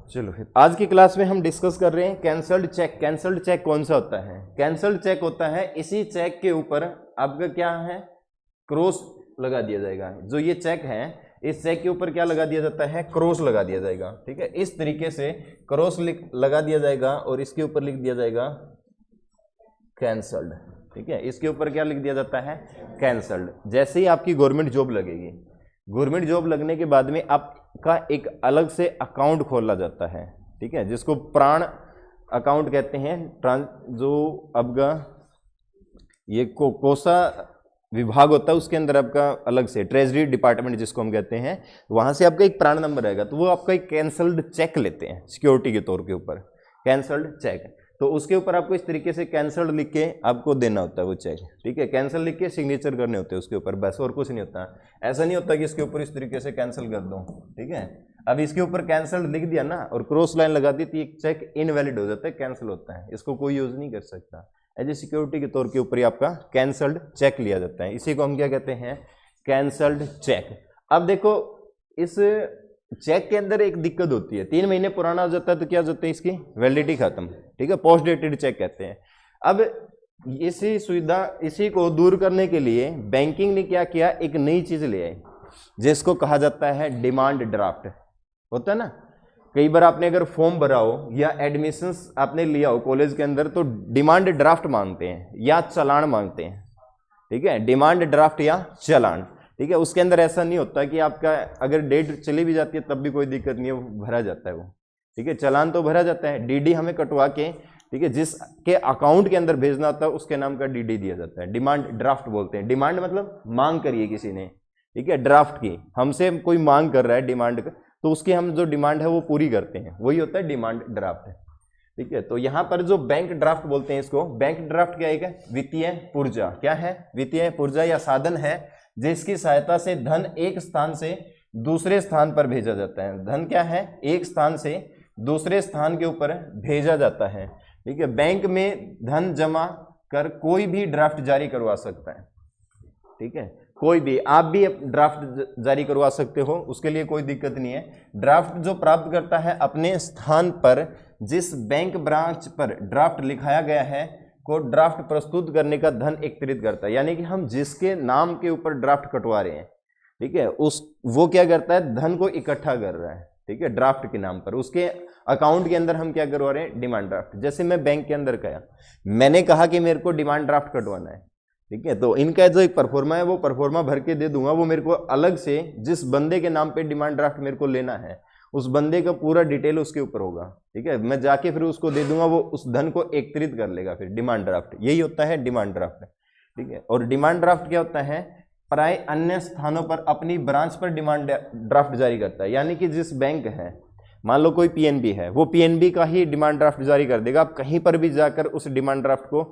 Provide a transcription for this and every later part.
चलो फिर आज की क्लास में हम डिस्कस कर रहे हैं कैंसल्ड चेक। कैंसल्ड चेक कौन सा होता है? कैंसल्ड चेक होता है इसी चेक के ऊपर आपका क्या है, क्रॉस लगा दिया जाएगा। जो ये चेक है इस चेक के ऊपर क्या लगा दिया जाता है, क्रॉस लगा दिया जाएगा। ठीक है, इस तरीके से क्रॉस लगा दिया जाएगा और इसके ऊपर लिख दिया जाएगा कैंसल्ड। ठीक है, इसके ऊपर क्या लिख दिया जाता है, कैंसल्ड। जैसे ही आपकी गवर्नमेंट जॉब लगेगी, गवर्नमेंट जॉब लगने के बाद में आपका एक अलग से अकाउंट खोला जाता है। ठीक है, जिसको प्राण अकाउंट कहते हैं। जो आपका ये कोसा विभाग होता है उसके अंदर आपका अलग से ट्रेजरी डिपार्टमेंट जिसको हम कहते हैं, वहां से आपका एक प्राण नंबर आएगा, तो वो आपका एक कैंसल्ड चेक लेते हैं सिक्योरिटी के तौर के ऊपर, कैंसल्ड चेक। तो उसके ऊपर आपको इस तरीके से कैंसल्ड लिख के आपको देना होता है वो चेक। ठीक है, कैंसिल लिख के सिग्नेचर करने होते हैं उसके ऊपर, बस और कुछ नहीं होता। ऐसा नहीं होता कि इसके ऊपर इस तरीके से कैंसिल कर दो। ठीक है, अब इसके ऊपर कैंसल्ड लिख दिया ना और क्रॉस लाइन लगा दी तो ये चेक इनवैलिड हो जाता है, कैंसिल होता है, इसको कोई यूज नहीं कर सकता। एज ए सिक्योरिटी के तौर के ऊपर ही आपका कैंसल्ड चेक लिया जाता है, इसी को हम क्या कहते हैं, कैंसल्ड चेक। अब देखो इस चेक के अंदर एक दिक्कत होती है, 3 महीने पुराना हो जाता है तो क्या हो जाता है, इसकी वैलिडिटी खत्म। ठीक है, पोस्ट डेटेड चेक कहते हैं। अब इसी सुविधा, इसी को दूर करने के लिए बैंकिंग ने क्या किया, एक नई चीज ले आई जिसको कहा जाता है डिमांड ड्राफ्ट। होता है ना, कई बार आपने अगर फॉर्म भरा हो या एडमिशंस आपने लिया हो कॉलेज के अंदर, तो डिमांड ड्राफ्ट मांगते हैं या चालान मांगते हैं। ठीक है, डिमांड ड्राफ्ट या चालान। ठीक है, उसके अंदर ऐसा नहीं होता कि आपका अगर डेट चली भी जाती है तब भी कोई दिक्कत नहीं है, वो भरा जाता है वो। ठीक है, चालान तो भरा जाता है, डीडी हमें कटवा के, ठीक है, जिसके अकाउंट के अंदर भेजना होता है उसके नाम का डीडी दिया जाता है। डिमांड ड्राफ्ट बोलते हैं। डिमांड मतलब मांग करिए किसी ने, ठीक है, ड्राफ्ट की, हमसे कोई मांग कर रहा है डिमांड का, तो उसकी हम जो डिमांड है वो पूरी करते हैं, वही होता है डिमांड ड्राफ्ट। ठीक है, तो यहाँ पर जो बैंक ड्राफ्ट बोलते हैं इसको, बैंक ड्राफ्ट क्या है, वित्तीय पुर्जा। क्या है, वित्तीय पुर्जा या साधन है जिसकी सहायता से धन एक स्थान से दूसरे स्थान पर भेजा जाता है। धन क्या है, एक स्थान से दूसरे स्थान के ऊपर भेजा जाता है। ठीक है, बैंक में धन जमा कर कोई भी ड्राफ्ट जारी करवा सकता है। ठीक है, कोई भी, आप भी ड्राफ्ट जारी करवा सकते हो, उसके लिए कोई दिक्कत नहीं है। ड्राफ्ट जो प्राप्त करता है अपने स्थान पर जिस बैंक ब्रांच पर ड्राफ्ट लिखाया गया है को ड्राफ्ट प्रस्तुत करने का धन एकत्रित करता है। यानी कि हम जिसके नाम के ऊपर ड्राफ्ट कटवा रहे हैं, ठीक है, वो क्या करता है, धन को इकट्ठा कर रहा है। ठीक है, ड्राफ्ट के नाम पर उसके अकाउंट के अंदर हम क्या करवा रहे हैं, डिमांड ड्राफ्ट। जैसे मैं बैंक के अंदर गया, मैंने कहा कि मेरे को डिमांड ड्राफ्ट कटवाना है, ठीक है, तो इनका जो एक परफॉर्मा है वो परफॉर्मा भर के दे दूंगा। वो मेरे को अलग से जिस बंदे के नाम पे डिमांड ड्राफ्ट मेरे को लेना है उस बंदे का पूरा डिटेल उसके ऊपर होगा। ठीक है, मैं जाके फिर उसको दे दूंगा, वो उस धन को एकत्रित कर लेगा, फिर डिमांड ड्राफ्ट। यही होता है डिमांड ड्राफ्ट। ठीक है, और डिमांड ड्राफ्ट क्या होता है, प्राय अन्य स्थानों पर अपनी ब्रांच पर डिमांड ड्राफ्ट जारी करता है। यानी कि जिस बैंक है, मान लो कोई पीएनबी है, वो पीएनबी का ही डिमांड ड्राफ्ट जारी कर देगा। आप कहीं पर भी जाकर उस डिमांड ड्राफ्ट को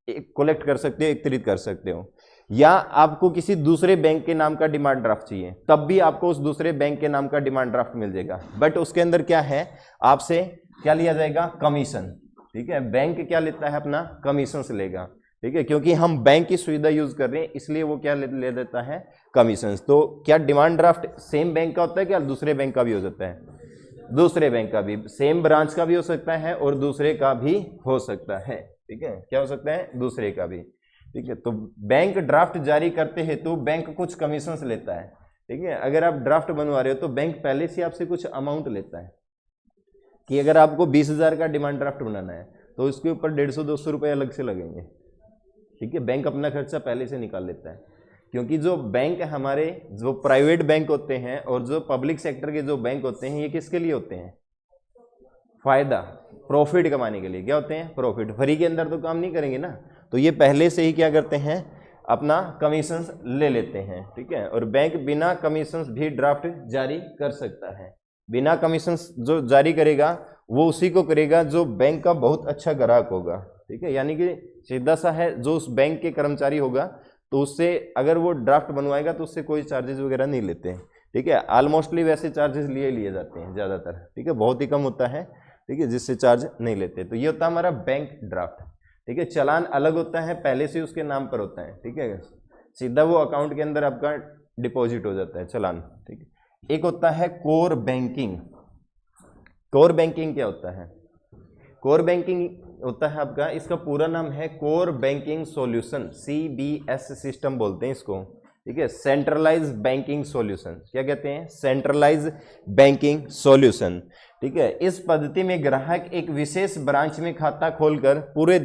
कलेक्ट कर सकते हो, एकत्रित कर सकते हो। या आपको किसी दूसरे बैंक के नाम का डिमांड ड्राफ्ट चाहिए, तब भी आपको उस दूसरे बैंक के नाम का डिमांड ड्राफ्ट मिल जाएगा। बट उसके अंदर क्या है, आपसे क्या लिया जाएगा, कमीशन। ठीक है, बैंक क्या लेता है, अपना कमीशन से लेगा। ठीक है, क्योंकि हम बैंक की सुविधा यूज कर रहे हैं इसलिए वो क्या ले देता है, कमीशन। तो क्या डिमांड ड्राफ्ट सेम बैंक का होता है, क्या दूसरे बैंक का भी हो सकता है, दूसरे बैंक का भी, सेम ब्रांच का भी हो सकता है और दूसरे का भी हो सकता है। ठीक है, क्या हो सकता है, दूसरे का भी। ठीक है, तो बैंक ड्राफ्ट जारी करते हैं तो बैंक कुछ कमीशन लेता है। ठीक है, अगर आप ड्राफ्ट बनवा रहे हो तो बैंक पहले से आपसे कुछ अमाउंट लेता है कि अगर आपको 20,000 का डिमांड ड्राफ्ट बनाना है तो उसके ऊपर 150-200 रुपये अलग से लगेंगे। ठीक है, बैंक अपना खर्चा पहले से निकाल लेता है, क्योंकि जो बैंक हमारे जो प्राइवेट बैंक होते हैं और जो पब्लिक सेक्टर के जो बैंक होते हैं, ये किसके लिए होते हैं, फायदा, प्रॉफिट कमाने के लिए। क्या होते हैं, प्रॉफिट। फ्री के अंदर तो काम नहीं करेंगे ना, तो ये पहले से ही क्या करते हैं, अपना कमीशंस ले लेते हैं। ठीक है, और बैंक बिना कमीशंस भी ड्राफ्ट जारी कर सकता है। बिना कमीशंस जो जारी करेगा वो उसी को करेगा जो बैंक का बहुत अच्छा ग्राहक होगा। ठीक है, यानी कि सीधा सा है, जो उस बैंक के कर्मचारी होगा तो उससे अगर वो ड्राफ्ट बनवाएगा तो उससे कोई चार्जेस वगैरह नहीं लेते हैं। ठीक है, ऑलमोस्टली वैसे चार्जेस लिए जाते हैं ज़्यादातर। ठीक है, बहुत ही कम होता है, ठीक है, जिससे चार्ज नहीं लेते। तो ये होता है हमारा बैंक ड्राफ्ट। ठीक है, चालान अलग होता है, पहले से उसके नाम पर होता है। ठीक है, सीधा वो अकाउंट के अंदर आपका डिपॉजिट हो जाता है चालान। ठीक है, एक होता है कोर बैंकिंग। कोर बैंकिंग क्या होता है? कोर बैंकिंग होता है आपका, इसका पूरा नाम है core banking solution, CBS system बोलते हैं इसको, ठीक है। सेंट्रलाइज बैंकिंग सॉल्यूशन, क्या कहते हैं? सेंट्रलाइज बैंकिंग सॉल्यूशन, ठीक है। इस पद्धति में ग्राहक एक विशेष ब्रांच में खाता खोलकर पूरे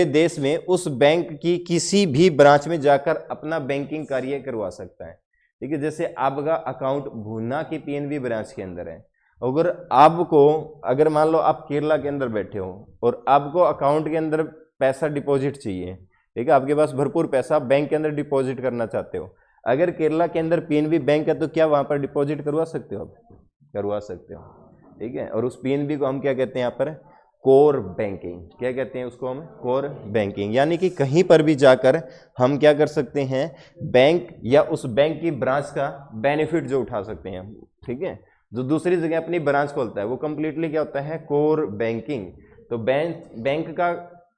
देश में उस बैंक की किसी भी ब्रांच में जाकर अपना बैंकिंग कार्य करवा सकता है, ठीक है। जैसे आपका अकाउंट भूना की PNB ब्रांच के अंदर है, अगर मान लो आप केरला के अंदर बैठे हो और आपको अकाउंट के अंदर पैसा डिपॉजिट चाहिए, ठीक है, आपके पास भरपूर पैसा बैंक के अंदर डिपॉजिट करना चाहते हो, अगर केरला के अंदर PNB बैंक है तो क्या वहां पर डिपॉजिट करवा सकते हो? आप करवा सकते हो, ठीक है। और उस PNB को हम क्या कहते हैं यहाँ पर? Core banking. क्या कहते हैं उसको हम? Core banking. यानी कि कहीं पर भी जाकर हम क्या कर सकते हैं? बैंक या उस बैंक की ब्रांच का बेनिफिट जो उठा सकते हैं, ठीक है। जो दूसरी जगह अपनी ब्रांच खोलता है वो कंप्लीटली क्या होता है? Core banking. तो बैंक का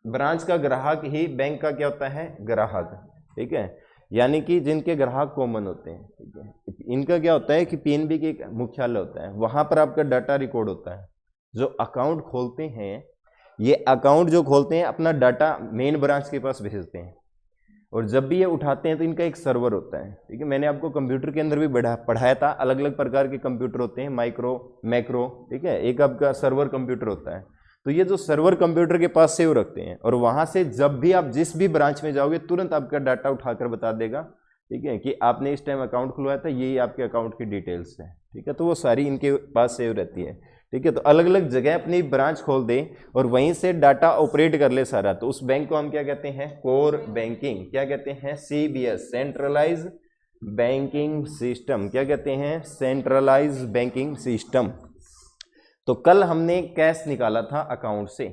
ब्रांच का ग्राहक ही बैंक का क्या होता है? ग्राहक, ठीक है। यानी कि जिनके ग्राहक कॉमन होते हैं, ठीक है। इनका क्या होता है कि PNB के मुख्यालय होता है, वहां पर आपका डाटा रिकॉर्ड होता है। जो अकाउंट खोलते हैं, ये अकाउंट जो खोलते हैं अपना डाटा मेन ब्रांच के पास भेजते हैं, और जब भी ये उठाते हैं तो इनका एक सर्वर होता है, ठीक है। मैंने आपको कंप्यूटर के अंदर भी पढ़ाया था, अलग अलग प्रकार के कंप्यूटर होते हैं, माइक्रो, मैक्रो, ठीक है। एक आपका सर्वर कंप्यूटर होता है, तो ये जो सर्वर कंप्यूटर के पास सेव रखते हैं, और वहां से जब भी आप जिस भी ब्रांच में जाओगे तुरंत आपका डाटा उठाकर बता देगा, ठीक है, कि आपने इस टाइम अकाउंट खुलवाया था, यही आपके अकाउंट की डिटेल्स है, ठीक है। तो वो सारी इनके पास सेव रहती है, ठीक है। तो अलग अलग जगह अपनी ब्रांच खोल दे और वहीं से डाटा ऑपरेट कर ले सारा, तो उस बैंक को हम क्या कहते हैं? Core banking. क्या कहते हैं? CBS, centralise banking system. क्या कहते हैं? Centralise banking system. तो कल हमने कैश निकाला था अकाउंट से,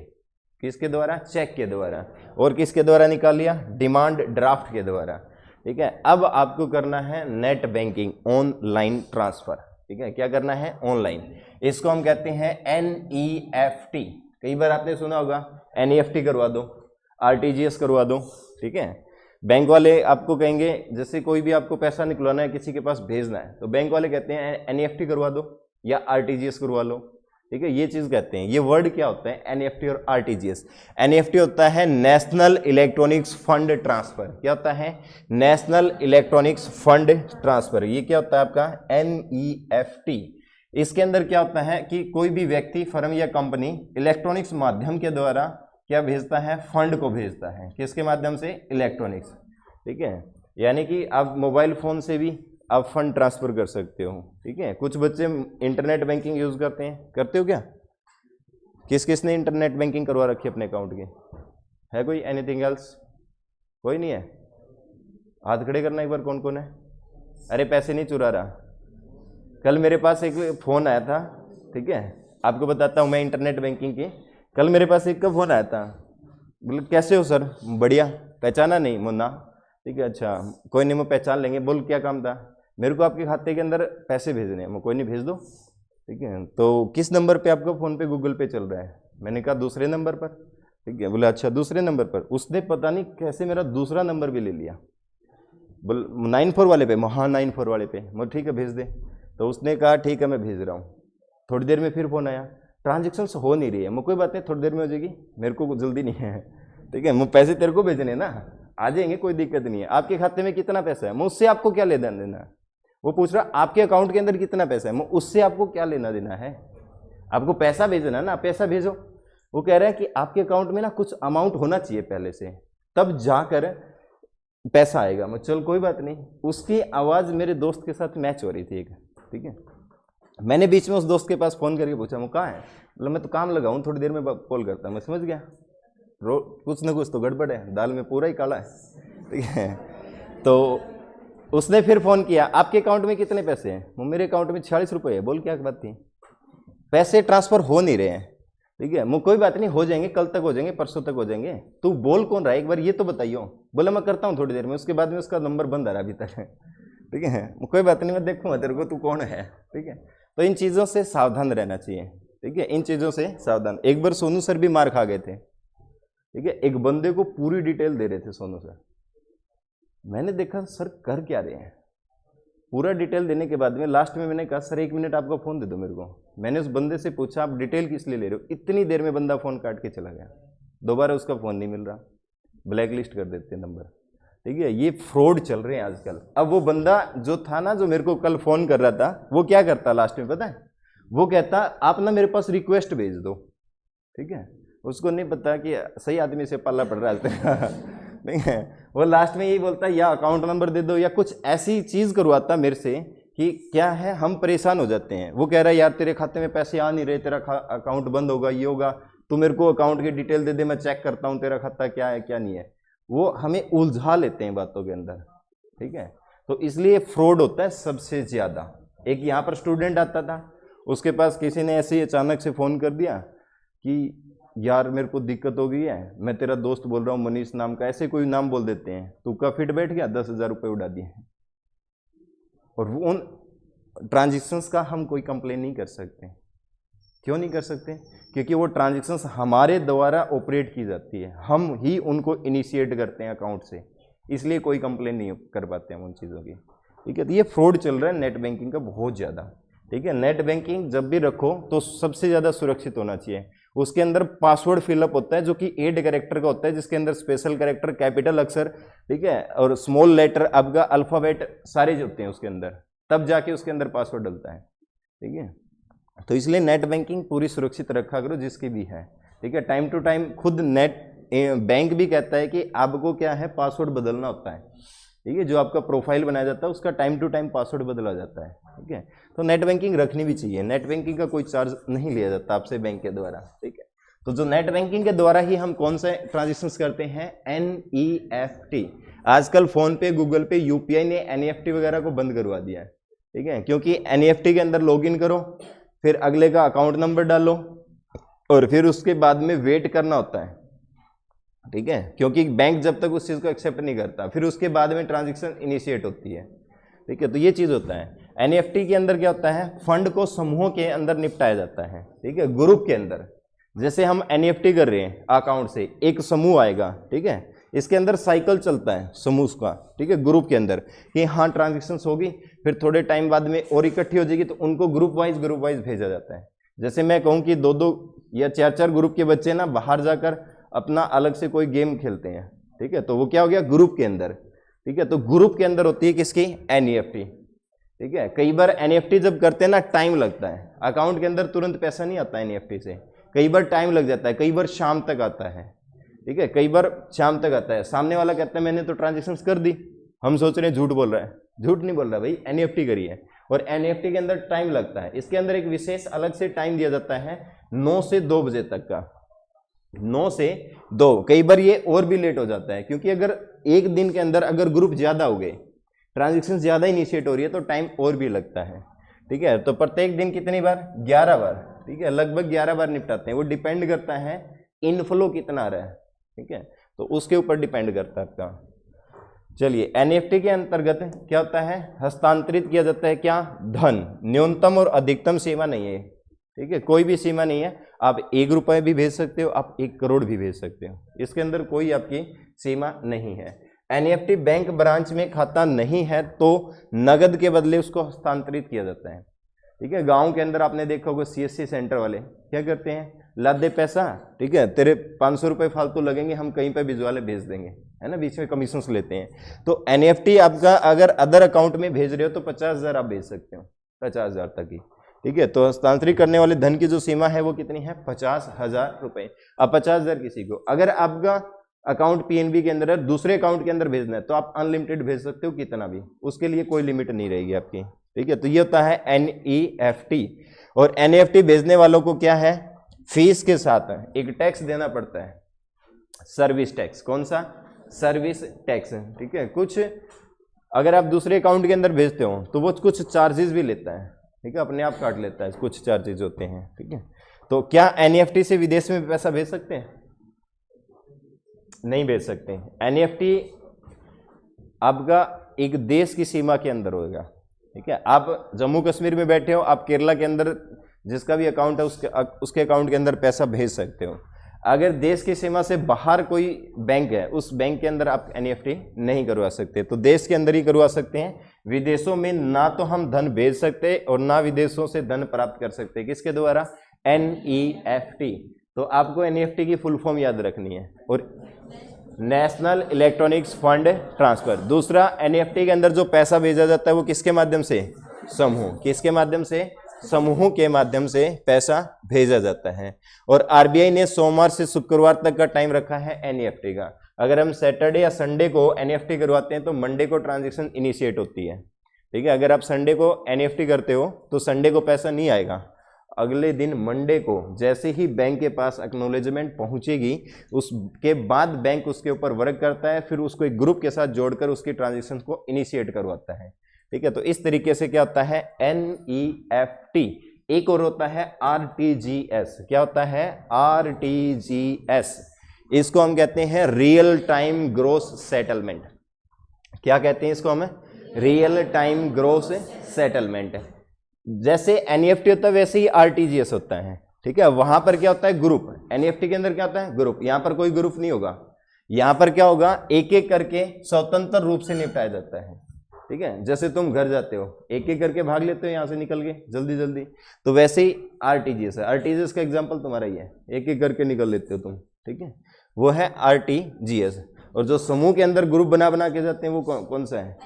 किसके द्वारा? चेक के द्वारा। और किसके द्वारा निकाल लिया? डिमांड ड्राफ्ट के द्वारा, ठीक है। अब आपको करना है नेट बैंकिंग, ऑनलाइन ट्रांसफर, ठीक है। क्या करना है? ऑनलाइन। इसको हम कहते हैं NEFT। कई बार आपने सुना होगा NEFT करवा दो, RTGS करवा दो, ठीक है। बैंक वाले आपको कहेंगे, जैसे कोई भी आपको पैसा निकलवाना है, किसी के पास भेजना है, तो बैंक वाले कहते हैं NEFT करवा दो या RTGS करवा लो, ठीक है। ये चीज कहते हैं। ये वर्ड क्या होता है? NEFT और RTGS। NEFT होता है नेशनल इलेक्ट्रॉनिक्स फंड ट्रांसफर। क्या होता है? National electronics fund transfer. ये क्या होता है आपका? NEFT। इसके अंदर क्या होता है कि कोई भी व्यक्ति, फर्म या कंपनी इलेक्ट्रॉनिक्स माध्यम के द्वारा क्या भेजता है? फंड को भेजता है। किसके माध्यम से? इलेक्ट्रॉनिक्स, ठीक है। यानी कि आप मोबाइल फोन से भी आप फंड ट्रांसफर कर सकते हो, ठीक है। कुछ बच्चे इंटरनेट बैंकिंग यूज करते हैं, करते हो क्या? किस किस ने इंटरनेट बैंकिंग करवा रखी है अपने अकाउंट की? है कोई? Anything else? कोई नहीं है? हाथ खड़े करना एक बार, कौन कौन है? अरे पैसे नहीं चुरा रहा। कल मेरे पास एक फोन आया था, ठीक है, आपको बताता हूँ मैं इंटरनेट बैंकिंग की। कल मेरे पास एक का फोन आया था, बोले कैसे हो सर? बढ़िया। पहचाना नहीं? मुन्ना। ठीक है, अच्छा कोई नहीं, मैं पहचान लेंगे। बोल क्या काम था? मेरे को आपके खाते के अंदर पैसे भेजने हैं। मैं कोई नहीं, भेज दो, ठीक है। तो किस नंबर पे आपका फ़ोन पे गूगल पे चल रहा है? मैंने कहा दूसरे नंबर पर, ठीक है। बोले अच्छा दूसरे नंबर पर। उसने पता नहीं कैसे मेरा दूसरा नंबर भी ले लिया। बोल 94 वाले पे? हाँ 94 वाले पे। मैं ठीक है भेज दे। तो उसने कहा ठीक है मैं भेज रहा हूँ। थोड़ी देर में फिर फ़ोन आया, ट्रांजेक्शन हो नहीं रही है। मैं कोई बात नहीं, थोड़ी देर में हो जाएगी, मेरे को जल्दी नहीं है, ठीक है। मैं पैसे तेरे को भेजने ना, आ जाएंगे, कोई दिक्कत नहीं है। आपके खाते में कितना पैसा है, मैं उससे आपको क्या लेना देना है? वो पूछ रहा आपके अकाउंट के अंदर कितना पैसा है, मैं उससे आपको क्या लेना देना है? आपको पैसा भेजना ना, पैसा भेजो। वो कह रहा है कि आपके अकाउंट में ना कुछ अमाउंट होना चाहिए पहले से, तब जाकर पैसा आएगा। मैं चल कोई बात नहीं। उसकी आवाज़ मेरे दोस्त के साथ मैच हो रही थी एक, ठीक है। मैंने बीच में उस दोस्त के पास फ़ोन करके पूछा, वो कहाँ है? मतलब मैं तो काम लगा हूँ, थोड़ी देर में कॉल करता हूँ। मैं समझ गया कुछ ना कुछ तो गड़बड़ है, दाल में पूरा ही काला है, ठीक है। तो उसने फिर फ़ोन किया, आपके अकाउंट में कितने पैसे हैं? वो मेरे अकाउंट में 46 रुपये है। बोल क्या बात थी? पैसे ट्रांसफ़र हो नहीं रहे हैं, ठीक है। मैं कोई बात नहीं, हो जाएंगे, कल तक हो जाएंगे, परसों तक हो जाएंगे। तू बोल कौन रहा है एक बार ये तो बताइयो। बोला मैं करता हूँ थोड़ी देर में। उसके बाद में उसका नंबर बंद आ रहा अभी तक, ठीक है। कोई बात नहीं, मैं देखूँगा तेरे को तू कौन है, ठीक है। तो इन चीज़ों से सावधान रहना चाहिए, ठीक है। इन चीज़ों से सावधान। एक बार सोनू सर भी मार खा गए थे, ठीक है। एक बंदे को पूरी डिटेल दे रहे थे सोनू सर। मैंने देखा सर कर क्या रहे हैं, पूरा डिटेल देने के बाद में लास्ट में मैंने कहा सर 1 मिनट आपका फ़ोन दे दो मेरे को। मैंने उस बंदे से पूछा आप डिटेल किस लिए ले रहे हो, इतनी देर में बंदा फ़ोन काट के चला गया, दोबारा उसका फ़ोन नहीं मिल रहा, ब्लैक लिस्ट कर देते नंबर। ठीक है, ये फ्रॉड चल रहे हैं आजकल। अब वो बंदा जो था ना, जो मेरे को कल फ़ोन कर रहा था, वो क्या करता लास्ट में पता है, वो कहता आप ना मेरे पास रिक्वेस्ट भेज दो। ठीक है, उसको नहीं पता कि सही आदमी से पल्ला पड़ रहा है नहीं है, वो लास्ट में यही बोलता है या अकाउंट नंबर दे दो या कुछ ऐसी चीज़ करवाता मेरे से कि क्या है, हम परेशान हो जाते हैं। वो कह रहा है यार तेरे खाते में पैसे आ नहीं रहे, तेरा अकाउंट बंद होगा, ये होगा, तू मेरे को अकाउंट की डिटेल दे दे, मैं चेक करता हूँ तेरा खाता क्या है क्या नहीं है। वो हमें उलझा लेते हैं बातों के अंदर। ठीक है, तो इसलिए फ्रॉड होता है सबसे ज़्यादा। एक यहाँ पर स्टूडेंट आता था, उसके पास किसी ने ऐसे ही अचानक से फ़ोन कर दिया कि यार मेरे को दिक्कत हो गई है, मैं तेरा दोस्त बोल रहा हूँ मनीष नाम का, ऐसे कोई नाम बोल देते हैं, तू का फिट बैठ गया, 10,000 रुपये उड़ा दिए। और वो उन ट्रांजेक्शन्स का हम कोई कंप्लेन नहीं कर सकते। क्यों नहीं कर सकते? क्योंकि वो ट्रांजेक्शन्स हमारे द्वारा ऑपरेट की जाती है, हम ही उनको इनिशिएट करते हैं अकाउंट से, इसलिए कोई कंप्लेन नहीं कर पाते हम उन चीज़ों की। ठीक है, तो ये फ्रॉड चल रहा है नेट बैंकिंग का बहुत ज़्यादा। ठीक है, नेट बैंकिंग जब भी रखो तो सबसे ज़्यादा सुरक्षित होना चाहिए। उसके अंदर पासवर्ड फिलअप होता है जो कि 8 कैरेक्टर का होता है, जिसके अंदर स्पेशल कैरेक्टर, कैपिटल अक्षर, ठीक है, और स्मॉल लेटर, आपका अल्फ़ाबेट सारे जो होते हैं उसके अंदर, तब जाके उसके अंदर पासवर्ड डलता है। ठीक है, तो इसलिए नेट बैंकिंग पूरी सुरक्षित रखा करो जिसकी भी है। ठीक है, टाइम टू टाइम खुद नेट बैंक भी कहता है कि आपको क्या है, पासवर्ड बदलना होता है। ठीक है, जो आपका प्रोफाइल बनाया जाता है उसका टाइम टू टाइम पासवर्ड बदला जाता है। ठीक है, तो नेट बैंकिंग रखनी भी चाहिए। नेट बैंकिंग का कोई चार्ज नहीं लिया जाता आपसे बैंक के द्वारा। ठीक है, तो जो नेट बैंकिंग के द्वारा ही हम कौन से ट्रांजेक्शन्स करते हैं, NEFT। आजकल फोन पे, गूगल पे, UPI ने NEFT वगैरह को बंद करवा दिया है। ठीक है, क्योंकि NEFT के अंदर लॉगिन करो, फिर अगले का अकाउंट नंबर डालो और फिर उसके बाद में वेट करना होता है। ठीक है, क्योंकि बैंक जब तक उस चीज़ को एक्सेप्ट नहीं करता, फिर उसके बाद में ट्रांजैक्शन इनिशिएट होती है। ठीक है, तो ये चीज़ होता है। NEFT के अंदर क्या होता है, फंड को समूहों के अंदर निपटाया जाता है। ठीक है, ग्रुप के अंदर, जैसे हम NEFT कर रहे हैं अकाउंट से, एक समूह आएगा। ठीक है, इसके अंदर साइकिल चलता है समूह का। ठीक है, ग्रुप के अंदर कि हाँ ट्रांजेक्शन होगी, फिर थोड़े टाइम बाद में और इकट्ठी हो जाएगी, तो उनको ग्रुप वाइज भेजा जाता है। जैसे मैं कहूँ कि 2-2 या 4-4 ग्रुप के बच्चे ना बाहर जाकर अपना अलग से कोई गेम खेलते हैं। ठीक है, तो वो क्या हो गया, ग्रुप के अंदर। ठीक है, तो ग्रुप के अंदर होती है किसकी, NEFT। ठीक है, कई बार NEFT जब करते हैं ना टाइम लगता है, अकाउंट के अंदर तुरंत पैसा नहीं आता NEFT से, कई बार टाइम लग जाता है, कई बार शाम तक आता है। ठीक है, कई बार शाम तक आता है, सामने वाला कहता है मैंने तो ट्रांजेक्शन कर दी, हम सोच रहे हैं झूठ बोल रहा है। झूठ नहीं बोल रहा भाई, NEFT करी है, और NEFT के अंदर टाइम लगता है। इसके अंदर एक विशेष अलग से टाइम दिया जाता है 9 से 2 बजे तक का, 9 से 2। कई बार ये और भी लेट हो जाता है, क्योंकि अगर एक दिन के अंदर अगर ग्रुप ज़्यादा हो गए, ट्रांजेक्शन ज़्यादा इनिशिएट हो रही है, तो टाइम और भी लगता है। ठीक है, तो प्रत्येक दिन कितनी बार, 11 बार। ठीक है, लगभग 11 बार निपटाते हैं। वो डिपेंड करता है इनफ्लो कितना आ रहा है। ठीक है, तो उसके ऊपर डिपेंड करता है आपका। चलिए, NEFT के अंतर्गत क्या होता है, हस्तांतरित किया जाता है क्या, धन। न्यूनतम और अधिकतम सीमा नहीं है। ठीक है, कोई भी सीमा नहीं है, आप 1 रुपये भी भेज सकते हो, आप 1 करोड़ भी भेज सकते हो, इसके अंदर कोई आपकी सीमा नहीं है। NEFT बैंक ब्रांच में खाता नहीं है तो नगद के बदले उसको हस्तांतरित किया जाता है। ठीक है, गांव के अंदर आपने देखा होगा CSC सेंटर वाले क्या करते हैं, ला दे पैसा, ठीक है, तेरे 500 रुपये फालतू लगेंगे, हम कहीं पे भिजवा ले भेज देंगे, है ना, बीच में कमीशंस लेते हैं। तो NEFT आपका अगर अदर अकाउंट में भेज रहे हो तो 50,000 आप भेज सकते हो, 50,000 तक ही। ठीक है, तो हस्तांतरित करने वाले धन की जो सीमा है वो कितनी है, 50,000 रुपये। अब 50,000 किसी को, अगर आपका अकाउंट PNB के अंदर है, दूसरे अकाउंट के अंदर भेजना है, तो आप अनलिमिटेड भेज सकते हो, कितना भी, उसके लिए कोई लिमिट नहीं रहेगी आपकी। ठीक है, तो ये होता है NEFT। और NEFT भेजने वालों को क्या है, फीस के साथ एक टैक्स देना पड़ता है, सर्विस टैक्स। कौन सा, सर्विस टैक्स। ठीक है, कुछ अगर आप दूसरे अकाउंट के अंदर भेजते हो तो वो कुछ चार्जेस भी लेता है। ठीक है, अपने आप काट लेता है, कुछ चार्जेस होते हैं। ठीक है, तो क्या NEFT से विदेश में पैसा भेज सकते हैं, नहीं भेज सकते। NEFT आपका एक देश की सीमा के अंदर होगा। ठीक है, आप जम्मू कश्मीर में बैठे हो, आप केरला के अंदर जिसका भी अकाउंट है उसके अकाउंट के अंदर पैसा भेज सकते हो। अगर देश की सीमा से बाहर कोई बैंक है, उस बैंक के अंदर आप एनईएफटी नहीं करवा सकते। तो देश के अंदर ही करवा सकते हैं। विदेशों में ना तो हम धन भेज सकते और ना विदेशों से धन प्राप्त कर सकते। किसके द्वारा? एनईएफटी। तो आपको एनईएफटी की फुल फॉर्म याद रखनी है। और नेशनल इलेक्ट्रॉनिक्स फंड ट्रांसफर। दूसरा, एनईएफटी के अंदर जो पैसा भेजा जाता है वो किसके माध्यम से? समूह। किसके माध्यम से? समूह के माध्यम से पैसा भेजा जाता है। और आरबीआई ने सोमवार से शुक्रवार तक का टाइम रखा है एनईएफटी का। अगर हम सैटरडे या संडे को एनईएफटी करवाते हैं तो मंडे को ट्रांजैक्शन इनिशिएट होती है। ठीक है, अगर आप संडे को एनईएफटी करते हो तो संडे को पैसा नहीं आएगा। अगले दिन मंडे को जैसे ही बैंक के पास एक्नॉलेजमेंट पहुंचेगी, उसके बाद बैंक उसके ऊपर वर्क करता है, फिर उसको एक ग्रुप के साथ जोड़कर उसकी ट्रांजैक्शन को इनिशिएट करवाता है। ठीक है, तो इस तरीके से क्या होता है? एनईएफटी। एक और होता है आरटीजीएस। क्या होता है? आरटीजीएस। इसको हम कहते हैं रियल टाइम ग्रॉस सेटलमेंट। क्या कहते हैं इसको हम? Real time gross settlement. जैसे एनईएफटी होता है वैसे ही आरटीजीएस होता है। ठीक है, वहां पर क्या होता है? ग्रुप। एनईएफटी के अंदर क्या होता है? ग्रुप। यहां पर कोई ग्रुप नहीं होगा। यहां पर क्या होगा? एक एक करके स्वतंत्र रूप से निपटाया जाता है। ठीक है, जैसे तुम घर जाते हो, एक एक करके भाग लेते हो यहाँ से निकल के जल्दी जल्दी, तो वैसे ही आरटीजीएस है। आरटीजीएस का एग्जांपल तुम्हारा ही है, एक एक करके निकल लेते हो तुम। ठीक है, वो है आरटीजीएस। और जो समूह के अंदर ग्रुप बना बना के जाते हैं वो कौन सा है?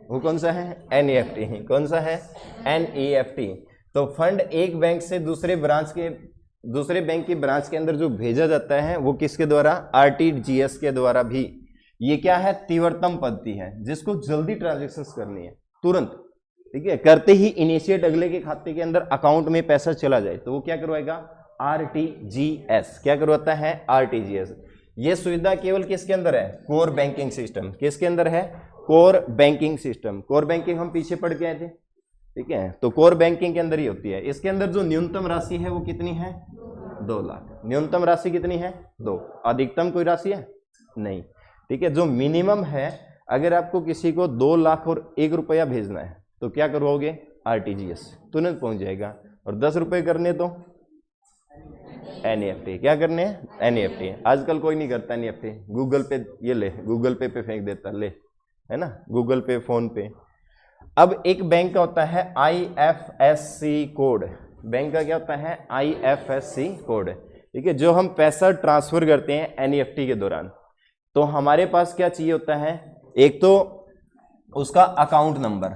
वो कौन सा है? एनईएफटी। कौन सा है? एनईएफटी। तो फंड एक बैंक से दूसरे बैंक की ब्रांच के अंदर जो भेजा जाता है वो किसके द्वारा? आरटीजीएस के द्वारा भी। ये क्या है? तीव्रतम पद्धति है, जिसको जल्दी ट्रांजैक्शंस करनी है, तुरंत। ठीक है, करते ही इनिशिएट अगले के खाते के अंदर अकाउंट में पैसा चला जाए, तो वो क्या करवाएगा? आरटीजीएस। क्या करवाता है? आरटीजीएस। ये सुविधा केवल किसके अंदर है? Core banking system. किसके अंदर है? Core banking system. Core banking हम पीछे पढ़ के आए थे। ठीक है, तो कोर बैंकिंग के अंदर ही होती है। इसके अंदर जो न्यूनतम राशि है वो कितनी है? 2 लाख। न्यूनतम राशि कितनी है? 2। अधिकतम कोई राशि है? नहीं। ठीक है, जो मिनिमम है, अगर आपको किसी को 2 लाख और 1 रुपया भेजना है तो क्या करवाओगे? आरटीजीएस, तुरंत पहुंच जाएगा। और 10 रुपये करने तो एनईएफटी। क्या करने हैं? एनईएफटी। आजकल कोई नहीं करता एनईएफटी। गूगल पे, ये ले, गूगल पे फेंक देता, ले, है ना, गूगल पे, फोन पे। अब एक बैंक का होता है आईएफएससी कोड। बैंक का क्या होता है? IFSC code. ठीक है, जो हम पैसा ट्रांसफर करते हैं एनईएफटी के दौरान, तो हमारे पास क्या चाहिए होता है? एक तो उसका अकाउंट नंबर।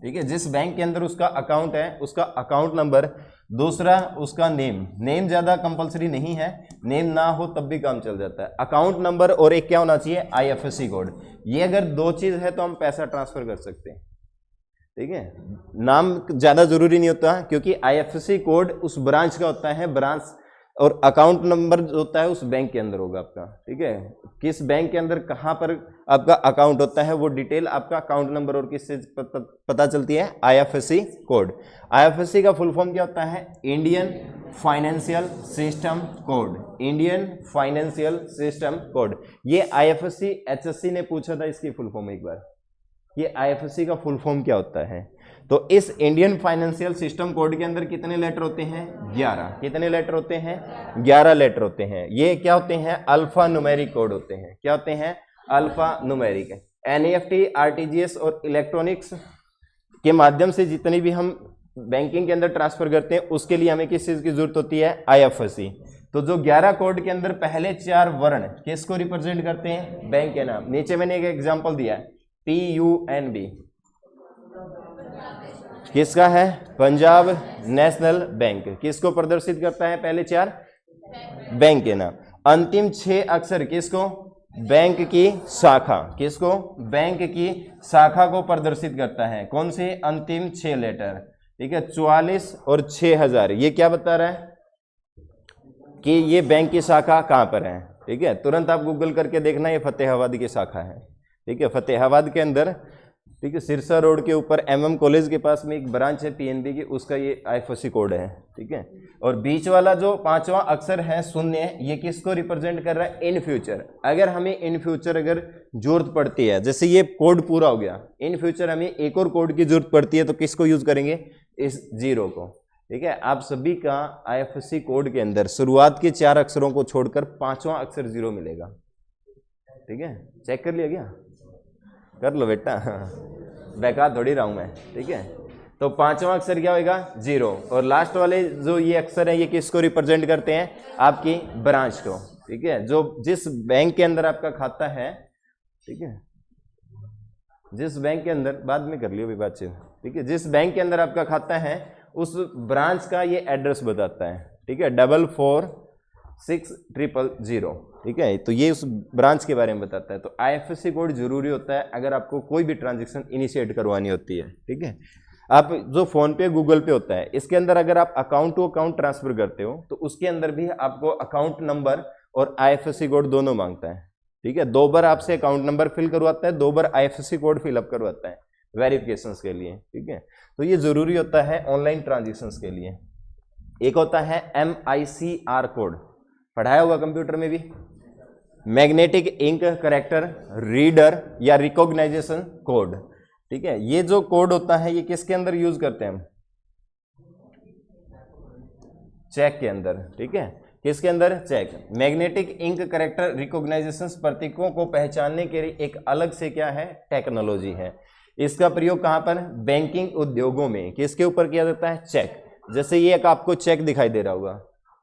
ठीक है, जिस बैंक के अंदर उसका अकाउंट है उसका अकाउंट नंबर। दूसरा, उसका नेम ज्यादा कंपलसरी नहीं है, नेम ना हो तब भी काम चल जाता है। अकाउंट नंबर और एक क्या होना चाहिए? IFSC code. ये अगर 2 चीज है तो हम पैसा ट्रांसफर कर सकते हैं। ठीक है, नाम ज्यादा जरूरी नहीं होता, क्योंकि आईएफएससी कोड उस ब्रांच का होता है, ब्रांच, और अकाउंट नंबर जो होता है उस बैंक के अंदर होगा आपका। ठीक है, किस बैंक के अंदर कहाँ पर आपका अकाउंट होता है वो डिटेल आपका अकाउंट नंबर और किससे पता चलती है? IFSC code. आईएफएससी का फुल फॉर्म क्या होता है? Indian financial system code. Indian financial system code. ये आईएफएससी एचएससी ने पूछा था इसकी फुल फॉर्म एक बार, ये आईएफएससी का फुल फॉर्म क्या होता है। तो इस इंडियन फाइनेंशियल सिस्टम कोड के अंदर कितने लेटर होते हैं? 11। कितने लेटर होते हैं? 11 लेटर होते हैं। ये क्या होते हैं? अल्फा न्यूमेरिक कोड होते हैं। क्या होते हैं? Alpha numeric. एनईएफटी, आरटीजीएस और इलेक्ट्रॉनिक्स के माध्यम से जितनी भी हम बैंकिंग के अंदर ट्रांसफर करते हैं उसके लिए हमें किस चीज की जरूरत होती है? आईएफएससी। तो जो 11 कोड के अंदर पहले 4 वर्ण किसको रिप्रेजेंट करते हैं? बैंक के नाम। नीचे मैंने एक एग्जाम्पल दिया है, PUNB किसका है? Punjab national bank. किसको प्रदर्शित करता है? पहले 4 बैंक के नाम। अंतिम 6 अक्षर किसको? बैंक की शाखा। किसको? बैंक की शाखा को प्रदर्शित करता है। कौन से? अंतिम 6 लेटर। ठीक है, 44 और 6000। ये क्या बता रहा है कि ये बैंक की शाखा कहाँ पर है। ठीक है, तुरंत आप गूगल करके देखना, ये फतेहाबाद की शाखा है। ठीक है, फतेहाबाद के अंदर, ठीक है, सिरसा रोड के ऊपर MM कॉलेज के पास में एक ब्रांच है PNB की, उसका ये आईएफएससी कोड है। ठीक है, और बीच वाला जो 5वां अक्षर है 0, ये किसको रिप्रेजेंट कर रहा है? In future. अगर हमें इन फ्यूचर अगर जरूरत पड़ती है, जैसे ये कोड पूरा हो गया, इन फ्यूचर हमें एक और कोड की जरूरत पड़ती है तो किसको यूज करेंगे? इस 0 को। ठीक है, आप सभी का आईएफएससी कोड के अंदर शुरुआत के 4 अक्षरों को छोड़कर 5वां अक्षर 0 मिलेगा। ठीक है, चेक कर लिया क्या? कर लो बेटा, बेकार थोड़ी रहा हूं मैं। ठीक है, तो 5वां अक्षर क्या होगा? 0। और लास्ट वाले जो ये अक्षर है ये किसको रिप्रेजेंट करते हैं? आपकी ब्रांच को। ठीक है, जो जिस बैंक के अंदर आपका खाता है, ठीक है, जिस बैंक के अंदर, बाद में कर लियो भी बातचीत। ठीक है, जिस बैंक के अंदर आपका खाता है उस ब्रांच का ये एड्रेस बताता है। ठीक है, 446000। ठीक है, तो ये उस ब्रांच के बारे में बताता है। तो आईएफएससी कोड जरूरी होता है अगर आपको कोई भी ट्रांजेक्शन इनिशिएट करवानी होती है। ठीक है, आप जो फोन पे गूगल पे होता है इसके अंदर अगर आप अकाउंट टू अकाउंट ट्रांसफर करते हो तो उसके अंदर भी आपको अकाउंट नंबर और आईएफएससी कोड दोनों मांगता है। ठीक है, 2 बार आपसे अकाउंट नंबर फिल करवाता है, 2 बार आईएफएससी कोड फिलअप करवाता है वेरिफिकेशन के लिए। ठीक है, तो ये जरूरी होता है ऑनलाइन ट्रांजेक्शन के लिए। एक होता है MICR कोड, पढ़ाया होगा कंप्यूटर में भी, मैग्नेटिक इंक करेक्टर रीडर या रिकॉग्नाइजेशन कोड। ठीक है, ये जो कोड होता है ये किसके अंदर यूज करते हैं हम? चेक के अंदर। ठीक है, किसके अंदर? Cheque. Magnetic ink character recognition प्रतीकों को पहचानने के लिए एक अलग से क्या है? टेक्नोलॉजी है। इसका प्रयोग कहां पर? बैंकिंग उद्योगों में। किसके ऊपर किया जाता है? चेक। जैसे ये एक आपको चेक दिखाई दे रहा होगा,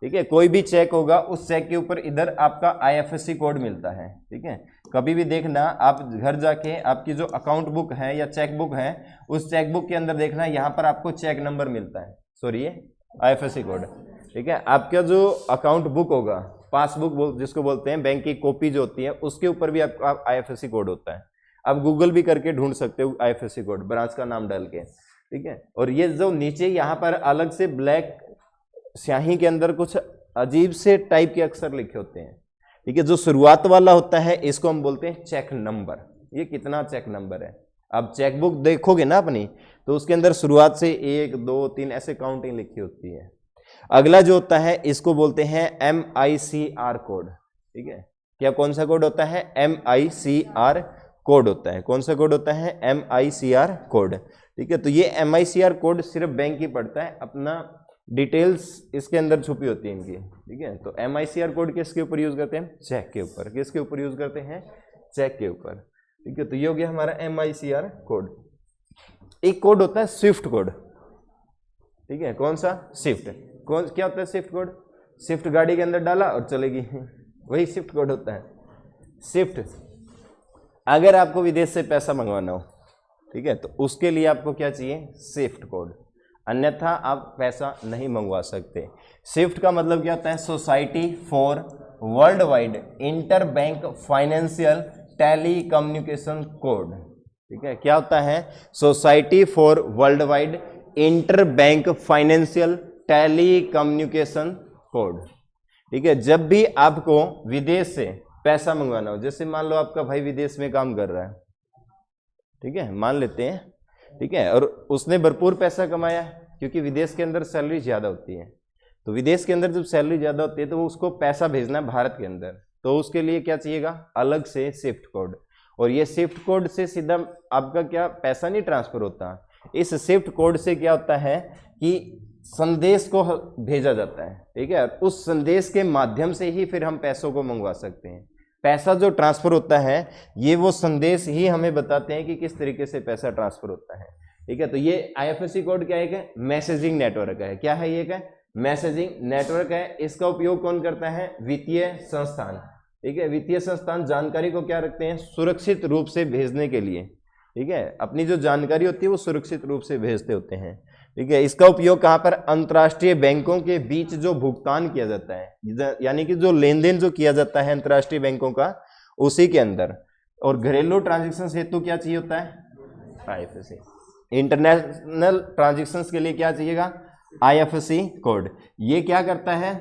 ठीक है, कोई भी चेक होगा उस चेक के ऊपर इधर आपका आईएफएससी कोड मिलता है। ठीक है, कभी भी देखना आप घर जाके आपकी जो अकाउंट बुक है या चेक बुक है उस चेक बुक के अंदर देखना यहाँ पर आपको चेक नंबर मिलता है, सॉरी ये आईएफएससी कोड। ठीक है, आपका जो अकाउंट बुक होगा, पासबुक जिसको बोलते हैं, बैंक की कॉपी जो होती है उसके ऊपर भी आपका आईएफएससी कोड होता है। आप गूगल भी करके ढूंढ सकते हो आईएफएससी कोड, ब्रांच का नाम डाल के। ठीक है, और ये जो नीचे यहाँ पर अलग से ब्लैक स्याही के अंदर कुछ अजीब से टाइप के अक्षर लिखे होते हैं। ठीक है, जो शुरुआत वाला होता है इसको हम बोलते हैं चेक नंबर। ये कितना चेक नंबर है? आप चेकबुक देखोगे ना अपनी तो उसके अंदर शुरुआत से 1 2 3 ऐसे काउंटिंग लिखी होती है। अगला जो होता है इसको बोलते हैं MICR कोड। ठीक है, क्या कौन सा कोड होता है? MICR कोड होता है। कौन सा कोड होता है? MICR code. ठीक है, तो ये MICR कोड सिर्फ बैंक ही पढ़ता है, अपना डिटेल्स इसके अंदर छुपी होती है इनकी। ठीक है, तो MICR कोड किसके ऊपर यूज करते हैं? चेक के ऊपर। किसके ऊपर यूज करते हैं? चेक के ऊपर। ठीक है, तो ये हो गया हमारा MICR कोड। एक कोड होता है स्विफ्ट कोड। ठीक है, कौन सा? स्विफ्ट। कौन क्या होता है स्विफ्ट कोड? स्विफ्ट गाड़ी के अंदर डाला और चलेगी, वही स्विफ्ट कोड होता है। स्विफ्ट, अगर आपको विदेश से पैसा मंगवाना हो, ठीक है, तो उसके लिए आपको क्या चाहिए? स्विफ्ट कोड, अन्यथा आप पैसा नहीं मंगवा सकते। स्विफ्ट का मतलब क्या होता है? Society for world wide interbank financial telecommunication code. ठीक है, क्या होता है? Society for world wide interbank financial telecommunication code. ठीक है, जब भी आपको विदेश से पैसा मंगवाना हो, जैसे मान लो आपका भाई विदेश में काम कर रहा है, ठीक है, मान लेते हैं, ठीक है, और उसने भरपूर पैसा कमाया क्योंकि विदेश के अंदर सैलरी ज़्यादा होती है। तो विदेश के अंदर जब सैलरी ज़्यादा होती है तो वो उसको पैसा भेजना है भारत के अंदर, तो उसके लिए क्या चाहिएगा? अलग से स्विफ्ट कोड। और ये स्विफ्ट कोड से सीधा आपका क्या पैसा नहीं ट्रांसफर होता, इस स्विफ्ट कोड से क्या होता है कि संदेश को भेजा जाता है। ठीक है, उस संदेश के माध्यम से ही फिर हम पैसों को मंगवा सकते हैं। पैसा जो ट्रांसफर होता है ये वो संदेश ही हमें बताते हैं कि किस तरीके से पैसा ट्रांसफर होता है। ठीक है, तो ये आईएफएससी कोड क्या है? मैसेजिंग नेटवर्क है। क्या है ये? मैसेजिंग नेटवर्क है। इसका उपयोग कौन करता है? वित्तीय संस्थान। ठीक है, वित्तीय संस्थान जानकारी को क्या रखते हैं? सुरक्षित रूप से भेजने के लिए। ठीक है, अपनी जो जानकारी होती है वो सुरक्षित रूप से भेजते होते हैं। ठीक है, इसका उपयोग कहाँ पर? अंतर्राष्ट्रीय बैंकों के बीच जो भुगतान किया जाता है, यानी कि जो लेन देन जो किया जाता है अंतर्राष्ट्रीय बैंकों का, उसी के अंदर। और घरेलू ट्रांजेक्शन हेतु क्या चाहिए होता है? आईएफएससी। इंटरनेशनल ट्रांजेक्शन्स के लिए क्या चाहिएगा? IFSC code. ये क्या करता है?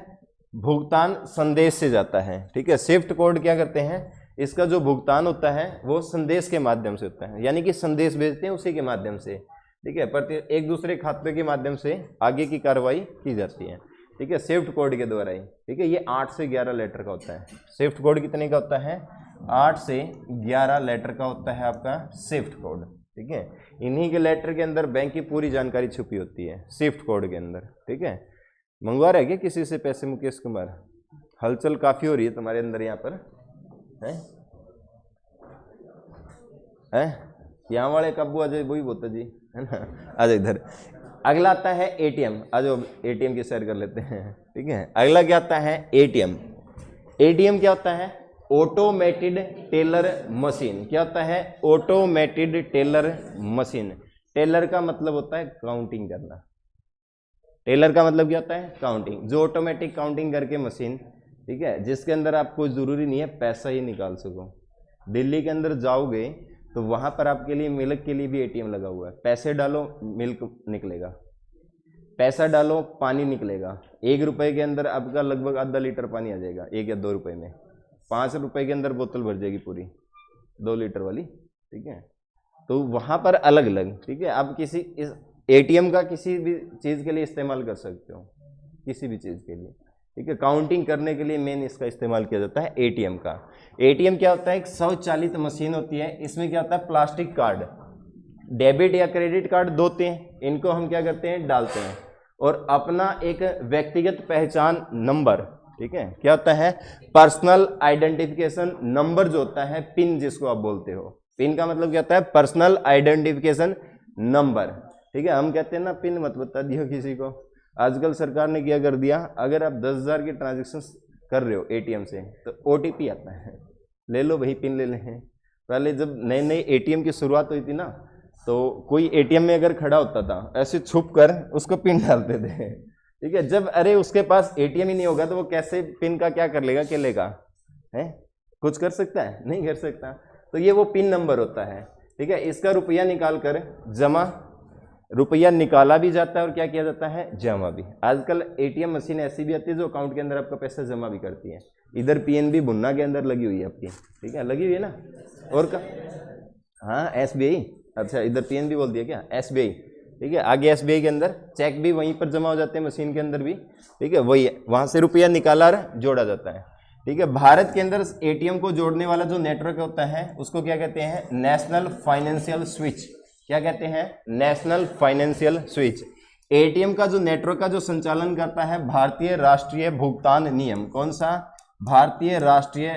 भुगतान संदेश से जाता है। ठीक है, स्विफ्ट कोड क्या करते हैं? इसका जो भुगतान होता है वो संदेश के माध्यम से होता है, यानी कि संदेश भेजते हैं उसी के माध्यम से। ठीक है, प्रति एक दूसरे खाते के माध्यम से आगे की कार्रवाई की जाती है। ठीक है, स्विफ्ट कोड के द्वारा ही। ठीक है, ये 8 से 11 लेटर का होता है। स्विफ्ट कोड कितने का होता है? 8 से 11 लेटर का होता है आपका स्विफ्ट कोड। ठीक है। इन्हीं के लेटर के अंदर बैंक की पूरी जानकारी छुपी होती है, स्विफ्ट कोड के अंदर, ठीक है। मंगवा रहे क्या किसी से पैसे मुकेश कुमार? हलचल काफी हो रही है तुम्हारे अंदर यहाँ पर, है यहाँ वाले कब्बू अजय वही बोलता जी, है ना। आज इधर अगला आता है एटीएम। आज एटीएम की शेयर कर लेते हैं, ठीक है। अगला क्या आता है? एटीएम। एटीएम क्या होता है? Automated teller machine. क्या होता है? Automated teller machine. टेलर का मतलब होता है काउंटिंग करना। टेलर का मतलब क्या होता है? काउंटिंग। जो ऑटोमेटिक काउंटिंग करके मशीन, ठीक है, जिसके अंदर आपको जरूरी नहीं है पैसा ही निकाल सको। दिल्ली के अंदर जाओगे तो वहां पर आपके लिए मिल्क के लिए भी एटीएम लगा हुआ है। पैसे डालो मिल्क निकलेगा, पैसा डालो पानी निकलेगा। 1 रुपए के अंदर आपका लगभग आधा लीटर पानी आ जाएगा, 1 या 2 रुपए में। 5 रुपए के अंदर बोतल भर जाएगी पूरी 2 लीटर वाली, ठीक है। तो वहां पर अलग अलग, ठीक है। आप किसी इस एटीएम का किसी भी चीज के लिए इस्तेमाल कर सकते हो, किसी भी चीज के लिए, ठीक है। काउंटिंग करने के लिए मेन इसका इस्तेमाल किया जाता है एटीएम का। एटीएम क्या होता है? एक स्वचालित मशीन होती है। इसमें क्या होता है? प्लास्टिक कार्ड, डेबिट या क्रेडिट कार्ड 2 होते हैं, इनको हम क्या करते हैं? डालते हैं, और अपना एक व्यक्तिगत पहचान नंबर, ठीक है, क्या होता है? पर्सनल आइडेंटिफिकेशन नंबर जो होता है, पिन जिसको आप बोलते हो। पिन का मतलब क्या होता है? पर्सनल आइडेंटिफिकेशन नंबर, ठीक है। हम कहते हैं ना पिन मत बता दियो किसी को। आजकल सरकार ने क्या कर दिया, अगर आप 10,000 की ट्रांजेक्शन कर रहे हो एटीएम से तो ओटीपी आता है, ले लो भाई पिन ले लें। पहले जब नए नए एटीएम की शुरुआत हुई थी ना, तो कोई एटीएम में अगर खड़ा होता था ऐसे छुप कर उसको पिन डालते थे, ठीक है। जब अरे उसके पास एटीएम ही नहीं होगा तो वो कैसे पिन का क्या कर लेगा, क्या लेगा, है कुछ कर सकता है? नहीं कर सकता। तो ये वो पिन नंबर होता है, ठीक है। इसका रुपया निकाल कर जमा, रुपया निकाला भी जाता है और क्या किया जाता है? जमा भी। आजकल एटीएम मशीन ऐसी भी आती है जो अकाउंट के अंदर आपका पैसा जमा भी करती है। इधर पीएनबी भुन्ना के अंदर लगी हुई है आपकी, ठीक है, लगी हुई है ना। और का हाँ एसबीआई, अच्छा इधर पीएनबी बोल दिया क्या? एसबीआई, ठीक है। आगे एसबीआई के अंदर चेक भी वहीं पर जमा हो जाते हैं मशीन के अंदर भी, ठीक है। वही वहां से रुपया निकाला और जोड़ा जाता है, ठीक है। भारत के अंदर एटीएम को जोड़ने वाला जो नेटवर्क होता है उसको क्या कहते हैं? National financial switch. क्या कहते हैं? National financial switch. एटीएम का जो नेटवर्क का जो संचालन करता है भारतीय राष्ट्रीय भुगतान नियम। कौन सा? भारतीय राष्ट्रीय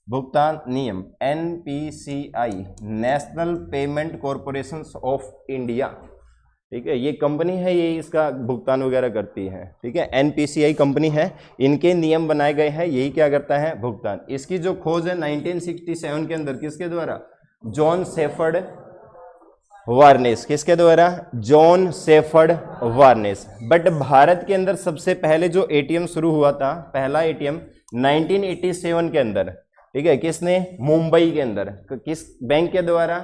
भुगतान नियम, NPCI, national payment corporation of India, ठीक है। ये कंपनी है, ये इसका भुगतान वगैरह करती है, ठीक है। एनपीसीआई कंपनी है, इनके नियम बनाए गए हैं, यही क्या करता है? भुगतान। इसकी जो खोज है 1967 के अंदर किसके द्वारा? जॉन सेफर्ड वार्नेस। किसके द्वारा? जॉन सेफर्ड वार्नेस। बट भारत के अंदर सबसे पहले जो एटीएम शुरू हुआ था, पहला एटीएम 1987 के अंदर, ठीक है, किसने? मुंबई के अंदर। किस बैंक के द्वारा?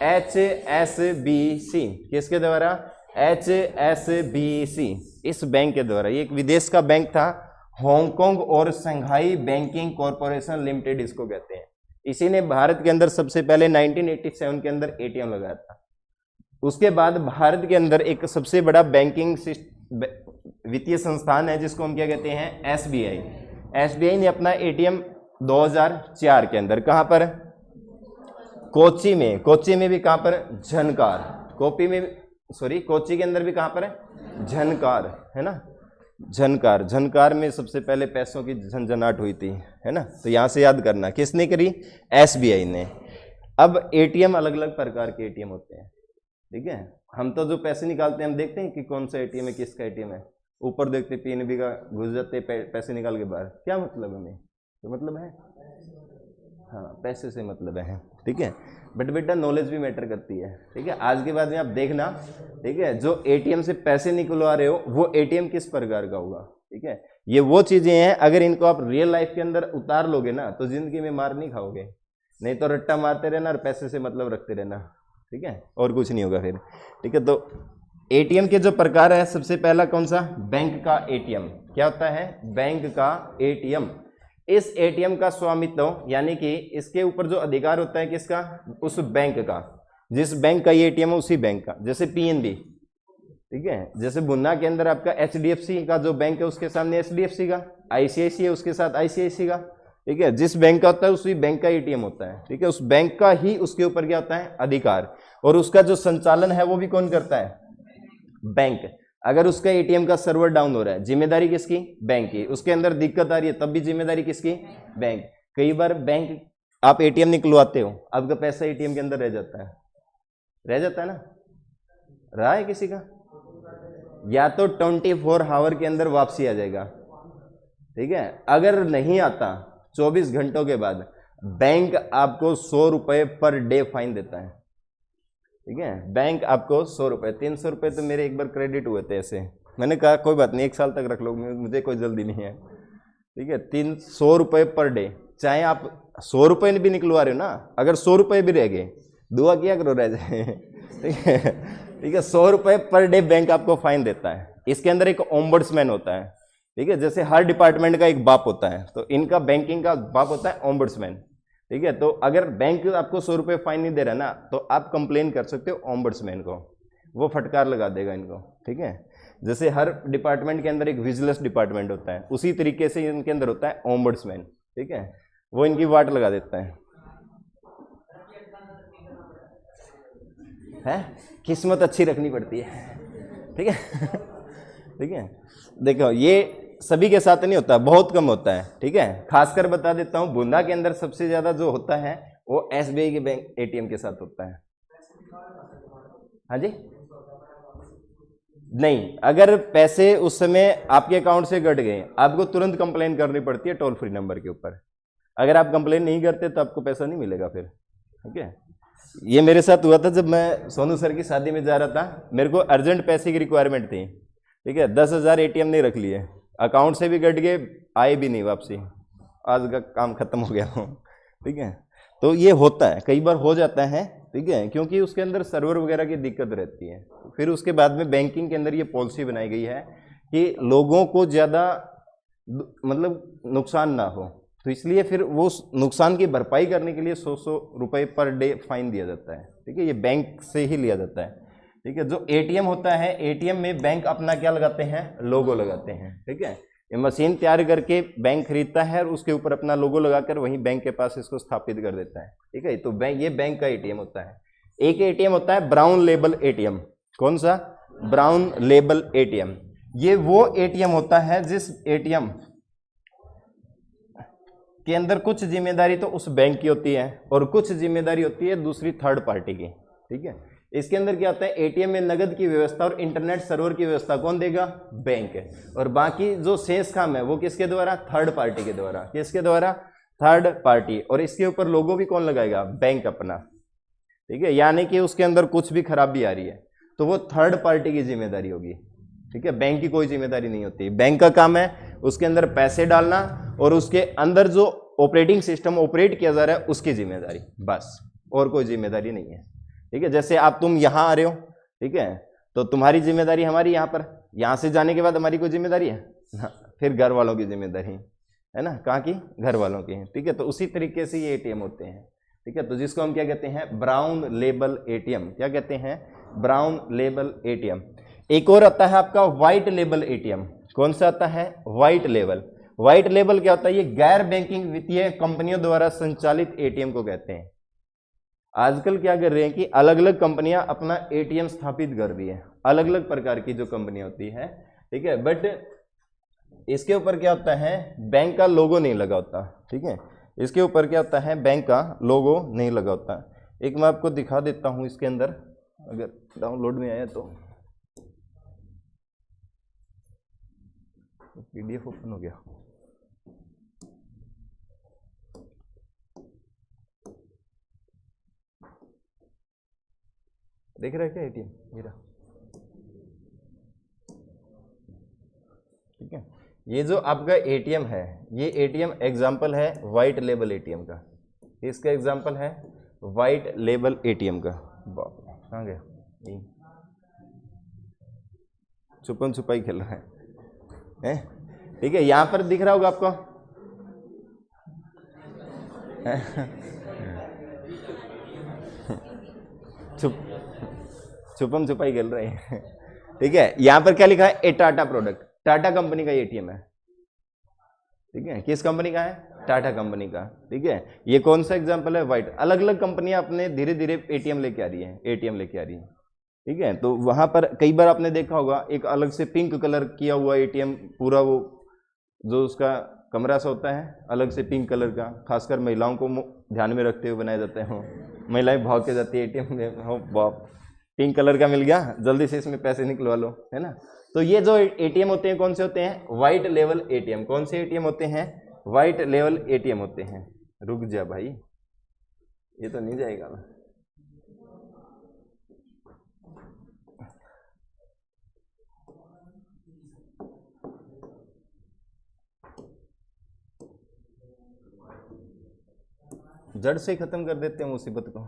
HSBC। किसके द्वारा? HSBC, इस बैंक के द्वारा। ये एक विदेश का बैंक था, हांगकांग और संघाई बैंकिंग कॉरपोरेशन लिमिटेड इसको कहते हैं। इसी ने भारत के अंदर सबसे पहले 1987 के अंदर एटीएम लगाया था। उसके बाद भारत के अंदर एक सबसे बड़ा बैंकिंग वित्तीय संस्थान है जिसको हम क्या कहते हैं? एसबीआई। एसबीआई ने अपना एटीएम 2004 के अंदर कहां पर? कोच्चि में। कोच्चि में भी कहां पर? झनकार। कोच्चि के अंदर भी कहां पर है? झनकार, है ना। झनकार, झनकार में सबसे पहले पैसों की झंझनाहट हुई थी, है ना। तो यहां से याद करना किसने करी? एसबीआई ने। अब एटीएम अलग अलग प्रकार के एटीएम होते हैं, ठीक है। हम तो जो पैसे निकालते हैं हम देखते हैं कि कौन सा एटीएम है, किसका एटीएम है। ऊपर देखते पीएनबी का, घुस जाते पैसे निकाल के बाहर। क्या मतलब हमें? तो मतलब है हाँ पैसे से मतलब है, ठीक है। बट बेटा नॉलेज भी मैटर करती है, ठीक है। आज के बाद में आप देखना, ठीक है, जो एटीएम से पैसे निकलवा रहे हो वो एटीएम किस प्रकार का होगा, ठीक है। ये वो चीजें हैं, अगर इनको आप रियल लाइफ के अंदर उतार लोगे ना तो जिंदगी में मार नहीं खाओगे। नहीं तो रट्टा मारते रहना और पैसे से मतलब रखते रहना, ठीक है, और कुछ नहीं होगा फिर, ठीक है। तो एटीएम के जो प्रकार है, सबसे पहला कौन सा? बैंक का एटीएम। क्या होता है? बैंक का एटीएम। इस एटीएम का स्वामित्व यानी कि इसके ऊपर जो अधिकार होता है किसका? उस बैंक का। जिस बैंक का ये एटीएम है उसी बैंक का। जैसे पीएनबी, ठीक है, जैसे भुन्ना के अंदर आपका एचडीएफसी का जो बैंक है उसके सामने एचडीएफसी का, आईसीआईसी है उसके साथ आईसीआईसी का, ठीक है, जिस बैंक का होता है उसी बैंक का एटीएम होता है, ठीक है, उस बैंक का ही उसके ऊपर क्या होता है, अधिकार, और उसका जो संचालन है वो भी कौन करता है, बैंक। अगर उसका एटीएम का सर्वर डाउन हो रहा है, जिम्मेदारी किसकी, बैंक की। उसके अंदर दिक्कत आ रही है तब भी जिम्मेदारी किसकी, बैंक। कई बार बैंक, आप एटीएम निकलवाते हो, आपका पैसा एटीएम के अंदर रह जाता है, रह जाता है ना, रहा है किसी का, या तो 24 आवर के अंदर वापसी आ जाएगा, ठीक है। अगर नहीं आता 24 घंटों के बाद बैंक आपको 100 रुपए पर डे फाइन देता है, ठीक है। बैंक आपको 100 रुपए, 300 रुपए तो मेरे एक बार क्रेडिट हुए थे ऐसे, मैंने कहा कोई बात नहीं 1 साल तक रख लो, मुझे कोई जल्दी नहीं है, ठीक है। 300 रुपए पर डे, चाहे आप 100 रुपए भी निकलवा रहे हो ना, अगर 100 रुपए भी रह गए, दुआ किया करो रह जाए, ठीक है, ठीक है। 100 रुपए पर डे बैंक आपको फाइन देता है। इसके अंदर एक ओम्बड्समैन होता है, ठीक है, जैसे हर डिपार्टमेंट का एक बाप होता है, तो इनका बैंकिंग का बाप होता है ओम्बड्समैन, ठीक है। तो अगर बैंक आपको 100 रुपए फाइन नहीं दे रहा ना, तो आप कंप्लेन कर सकते हो ओम्बड्समैन को, वो फटकार लगा देगा इनको, ठीक है। जैसे हर डिपार्टमेंट के अंदर एक विजिलेंस डिपार्टमेंट होता है, उसी तरीके से इनके अंदर होता है ओम्बड्समैन, ठीक है, वो इनकी वाट लगा देता है? किस्मत अच्छी रखनी पड़ती है, ठीक है, ठीक है। देखो ये सभी के साथ नहीं होता, बहुत कम होता है, ठीक है। खासकर बता देता हूं, बुंदा के अंदर सबसे ज्यादा जो होता है वो एसबीआई के बैंक एटीएम के साथ होता है। हाँ जी, नहीं, अगर पैसे उस समय आपके अकाउंट से कट गए, आपको तुरंत कंप्लेन करनी पड़ती है टोल फ्री नंबर के ऊपर। अगर आप कंप्लेन नहीं करते तो आपको पैसा नहीं मिलेगा फिर, ठीक है। ये मेरे साथ हुआ था जब मैं सोनू सर की शादी में जा रहा था, मेरे को अर्जेंट पैसे की रिक्वायरमेंट थी, ठीक है। 10,000 एटीएम नहीं रख लिए, अकाउंट से भी कट गए, आए भी नहीं वापसी, आज का काम खत्म हो गया हो, ठीक है। तो ये होता है, कई बार हो जाता है, ठीक है, क्योंकि उसके अंदर सर्वर वगैरह की दिक्कत रहती है। फिर उसके बाद में बैंकिंग के अंदर ये पॉलिसी बनाई गई है कि लोगों को ज़्यादा मतलब नुकसान ना हो, तो इसलिए फिर वो नुकसान की भरपाई करने के लिए 100 रुपए पर डे फाइन दिया जाता है, ठीक है। ये बैंक से ही लिया जाता है, ठीक है। जो एटीएम होता है, एटीएम में बैंक अपना क्या लगाते हैं, लोगो लगाते हैं, ठीक है। ये मशीन तैयार करके बैंक खरीदता है और उसके ऊपर अपना लोगो लगाकर वहीं बैंक के पास इसको स्थापित कर देता है, ठीक है। तो बैंक, ये बैंक का एटीएम होता है। एक एटीएम होता है ब्राउन लेबल एटीएम। कौन सा? Brown label ATM. ये वो एटीएम होता है जिस एटीएम के अंदर कुछ जिम्मेदारी तो उस बैंक की होती है और कुछ जिम्मेदारी होती है दूसरी थर्ड पार्टी की, ठीक है। इसके अंदर क्या होता है, एटीएम में नगद की व्यवस्था और इंटरनेट सर्वर की व्यवस्था कौन देगा? बैंक है। और बाकी जो शेष काम है वो किसके द्वारा? थर्ड पार्टी के द्वारा। किसके द्वारा? Third party. और इसके ऊपर लोगो भी कौन लगाएगा? बैंक अपना, ठीक है। यानी कि उसके अंदर कुछ भी खराबी आ रही है तो वो थर्ड पार्टी की जिम्मेदारी होगी, ठीक है। बैंक की कोई जिम्मेदारी नहीं होती। बैंक का काम है उसके अंदर पैसे डालना और उसके अंदर जो ऑपरेटिंग सिस्टम ऑपरेट किया जा रहा है उसकी जिम्मेदारी, बस, और कोई जिम्मेदारी नहीं है, ठीक है। जैसे आप तुम यहाँ आ रहे हो, ठीक है, तो तुम्हारी जिम्मेदारी हमारी यहाँ पर, यहाँ से जाने के बाद हमारी कोई जिम्मेदारी है? फिर घर वालों की जिम्मेदारी है ना, कहाँ की? घर वालों की, ठीक है। तो उसी तरीके से ये एटीएम होते हैं, ठीक है। तो जिसको हम क्या कहते हैं? Brown label ATM. क्या कहते हैं? Brown label ATM. एक और आता है आपका व्हाइट लेबल एटीएम। कौन सा आता है? White label. व्हाइट लेबल क्या होता है? ये गैर बैंकिंग वित्तीय कंपनियों द्वारा संचालित एटीएम को कहते हैं। आजकल क्या कर रहे हैं कि अलग अलग कंपनियां अपना एटीएम स्थापित कर रही है, अलग अलग प्रकार की जो कंपनियां होती है, ठीक है। बट इसके ऊपर क्या होता है? बैंक का लोगो नहीं लगा होता, ठीक है। इसके ऊपर क्या होता है? बैंक का लोगो नहीं लगा होता। एक मैं आपको दिखा देता हूं इसके अंदर, अगर डाउनलोड में आया तो। पीडीएफ ओपन हो गया। देख रहा है क्या एटीएम मेरा? ठीक है। ये जो आपका एटीएम है, ये एटीएम एग्जाम्पल है व्हाइट लेबल एटीएम का। इसका एग्जाम्पल है व्हाइट लेबल एटीएम का। बाप रे, कहाँ गया? छुपन छुपाई खेल रहा है, ठीक है। यहां पर दिख रहा होगा आपको, छुपन छुपाई खेल रहे हैं, ठीक है। यहां पर क्या लिखा है? ए टाटा प्रोडक्ट, टाटा कंपनी का एटीएम है, ठीक है, किस कंपनी का है? टाटा कंपनी का। ठीक है, ये कौन सा एग्जाम्पल है? व्हाइट। अलग अलग कंपनियां अपने धीरे धीरे एटीएम लेके आ रही है, एटीएम लेके आ रही है। ठीक है, तो वहां पर कई बार आपने देखा होगा एक अलग से पिंक कलर किया हुआ एटीएम, पूरा वो जो उसका कमरा सा होता है अलग से पिंक कलर का, खासकर महिलाओं को ध्यान में रखते हुए बनाया जाता है। महिलाएं भाग के जाती है एटीएम में, हो बाप पिंक कलर का मिल गया, जल्दी से इसमें पैसे निकलवा लो, है ना। तो ये जो एटीएम होते हैं कौन से होते हैं? White level ATM. कौन से एटीएम होते हैं? व्हाइट लेवल एटीएम होते हैं। रुक जा भाई, ये तो नहीं जाएगा। जड़ से खत्म कर देते हैं मुसीबत को।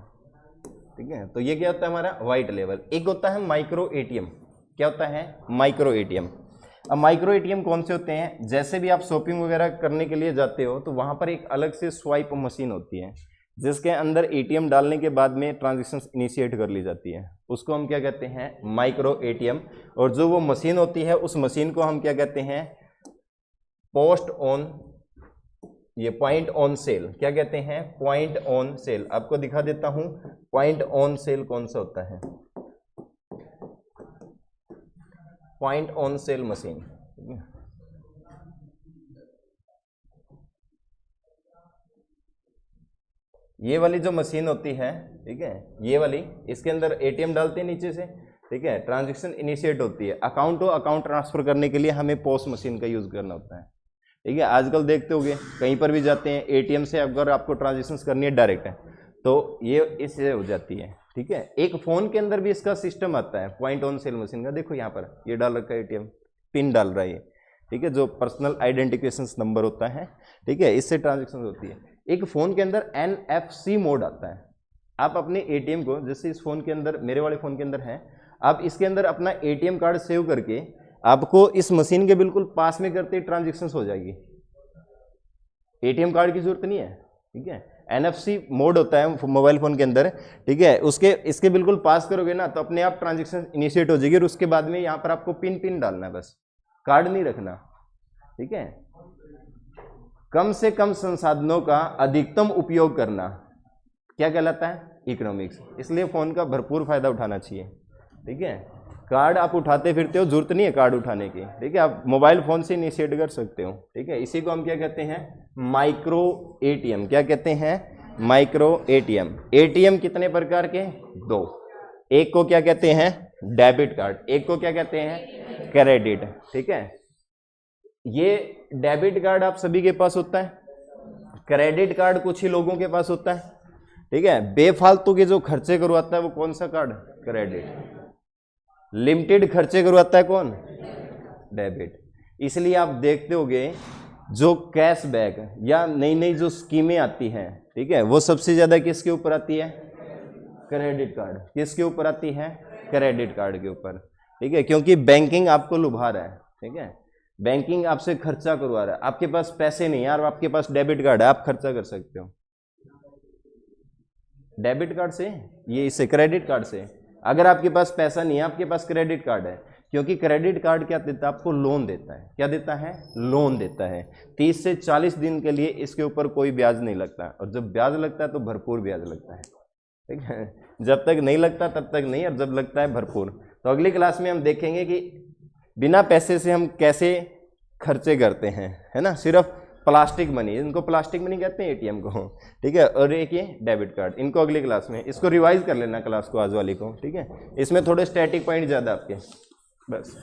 ठीक है, तो ये क्या होता है हमारा? White level. एक होता है माइक्रो एटीएम। क्या होता है? Micro ATM. अब माइक्रो एटीएम कौन से होते हैं? जैसे भी आप शॉपिंग वगैरह करने के लिए जाते हो तो वहां पर एक अलग से स्वाइप मशीन होती है जिसके अंदर एटीएम डालने के बाद में ट्रांजैक्शन इनिशिएट कर ली जाती है, उसको हम क्या कहते हैं? Micro ATM. और जो वो मशीन होती है उस मशीन को हम क्या कहते हैं? पोस्ट ऑन, ये पॉइंट ऑन सेल। क्या कहते हैं? Point on sale. आपको दिखा देता हूं पॉइंट ऑन सेल कौन सा होता है। Point on sale machine. ये वाली जो मशीन होती है, ठीक है, ये वाली, इसके अंदर एटीएम डालते हैं नीचे से। ठीक है, ट्रांजैक्शन इनिशिएट होती है। अकाउंट टू अकाउंट ट्रांसफर करने के लिए हमें पोस्ट मशीन का यूज करना होता है। ठीक है, आजकल देखते होगे कहीं पर भी जाते हैं एटीएम से अगर आपको ट्रांजैक्शन करनी है डायरेक्ट है तो ये इससे हो जाती है। ठीक है, एक फोन के अंदर भी इसका सिस्टम आता है पॉइंट ऑन सेल मशीन का। देखो यहाँ पर ये डाल रखा है एटीएम, पिन डाल रहा है। ठीक है, जो पर्सनल आइडेंटिफिकेशन नंबर होता है, ठीक है, इससे ट्रांजैक्शन होती है। एक फोन के अंदर NFC मोड आता है। आप अपने एटीएम को, जैसे इस फोन के अंदर, मेरे वाले फोन के अंदर है, आप इसके अंदर अपना एटीएम कार्ड सेव करके आपको इस मशीन के बिल्कुल पास में करते ही ट्रांजैक्शन हो जाएगी। एटीएम कार्ड की जरूरत नहीं है। ठीक है, NFC मोड होता है मोबाइल फोन के अंदर। ठीक है, उसके इसके बिल्कुल पास करोगे ना तो अपने आप ट्रांजैक्शन इनिशिएट हो जाएगी। और उसके बाद में यहाँ पर आपको पिन डालना है, बस कार्ड नहीं रखना। ठीक है, कम से कम संसाधनों का अधिकतम उपयोग करना क्या कहलाता है? इकोनॉमिक्स। इसलिए फोन का भरपूर फायदा उठाना चाहिए। ठीक है, कार्ड आप उठाते फिरते हो, जरूरत नहीं है कार्ड उठाने की। ठीक है, आप मोबाइल फोन से इनिशिएट कर सकते हो। ठीक है, इसी को हम क्या कहते हैं? Micro ATM. क्या कहते हैं? Micro ATM. एटीएम कितने प्रकार के? 2। एक को क्या कहते हैं? Debit card. एक को क्या कहते हैं? क्रेडिट। ठीक है, ये डेबिट कार्ड आप सभी के पास होता है, क्रेडिट कार्ड कुछ ही लोगों के पास होता है। ठीक है, बेफालतू के जो खर्चे करवाता है वो कौन सा कार्ड? क्रेडिट। लिमिटेड खर्चे करवाता है कौन? डेबिट। इसलिए आप देखते होगे जो कैशबैक या नई नई जो स्कीमें आती हैं, ठीक है, वो सबसे ज्यादा किसके ऊपर आती है? Credit card. किसके ऊपर आती है? क्रेडिट कार्ड के ऊपर। ठीक है, क्योंकि बैंकिंग आपको लुभा रहा है। ठीक है, बैंकिंग आपसे खर्चा करवा रहा है। आपके पास पैसे नहीं यार, आपके पास डेबिट कार्ड है, आप खर्चा कर सकते हो डेबिट कार्ड से, ये इससे क्रेडिट कार्ड से। अगर आपके पास पैसा नहीं है, आपके पास क्रेडिट कार्ड है, क्योंकि क्रेडिट कार्ड क्या देता है? आपको लोन देता है। क्या देता है? लोन देता है। 30 से 40 दिन के लिए इसके ऊपर कोई ब्याज नहीं लगता, और जब ब्याज लगता है तो भरपूर ब्याज लगता है। ठीक है, जब तक नहीं लगता तब तक नहीं, और जब लगता है भरपूर। तो अगली क्लास में हम देखेंगे कि बिना पैसे से हम कैसे खर्चे करते हैं, है ना। सिर्फ प्लास्टिक मनी, इनको प्लास्टिक मनी कहते हैं एटीएम को। ठीक है, और एक ये डेबिट कार्ड। इनको अगली क्लास में, इसको रिवाइज कर लेना क्लास को, आज वाली को। ठीक है, इसमें थोड़े स्टैटिक पॉइंट ज़्यादा आपके, बस।